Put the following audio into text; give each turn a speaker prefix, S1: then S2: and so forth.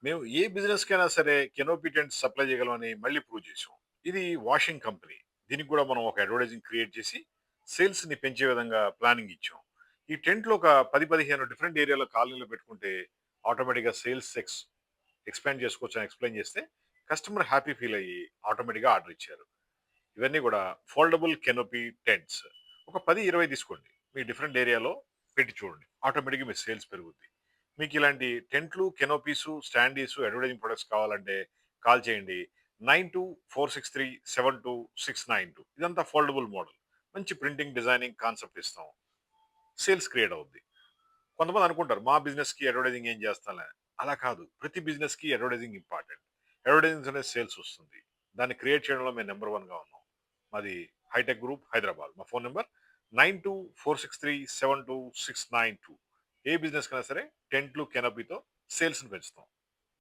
S1: మేము ఏ బిజినెస్‌కైనా సరే canopy tents supply చేయగలమని మళ్ళీ ప్రూవ్ చేసాం. ఇది వాషింగ్ కంపెనీ. దీనికి కూడా మనం ఒక అడ్వర్టైజింగ్ క్రియేట్ చేసి సేల్స్‌ని పెంచే విధంగా ప్లానింగ్ ఇచ్చాం. ఈ టెంట్‌లో ఒక 10, 15 డిఫరెంట్ ఏరియాలో కాలనీలో పెట్టుకుంటే ఆటోమేటిక్‌గా సేల్స్ ఎక్స్‌పాండ్ చేసుకోవచ్చని ఎక్స్‌ప్లెయిన్ చేస్తే కస్టమర్ హ్యాపీ ఫీల్ అయ్యి ఆటోమేటిక్‌గా ఆర్డర్ ఇచ్చారు. ఇవన్నీ కూడా ఫోల్డబుల్ కెనోపీ టెంట్స్. ఒక 10, 20 తీసుకోండి. మీ డిఫరెంట్ ఏరియాలో పెట్టి చూడండి. ఆటోమేటిక్‌గా మీ సేల్స్ పెరుగుద్ది. మీకు ఇలాంటి టెంట్లు, కెనోపీసు, స్టాండీసు, అడ్వర్టైజింగ్ ప్రొడక్ట్స్ కావాలంటే కాల్ చేయండి. 9246372692 ఇదంతా ఫోల్డబుల్ మోడల్. మంచి ప్రింటింగ్, డిజైనింగ్ కాన్సెప్ట్ ఇస్తాం. సేల్స్ క్రియేట్ అవుద్ది. కొంతమంది అనుకుంటారు మా బిజినెస్‌కి అడ్వర్టైజింగ్ ఏం చేస్తాంలే. అలా కాదు. ప్రతి బిజినెస్‌కి అడ్వర్టైజింగ్ ఇంపార్టెంట్. అడ్వర్టైజింగ్ అనేది సేల్స్ వస్తుంది. దాన్ని క్రియేట్ చేయడంలో మేము నంబర్ 1గా ఉన్నాం. మాది హైటెక్ గ్రూప్ హైదరాబాద్. మా ఫోన్ నంబర్ 9246372692. ఏ బిజినెస్‌కైనా సరే టెంట్లు, కెనోపీతో సేల్స్‌ని పెంచుతాం.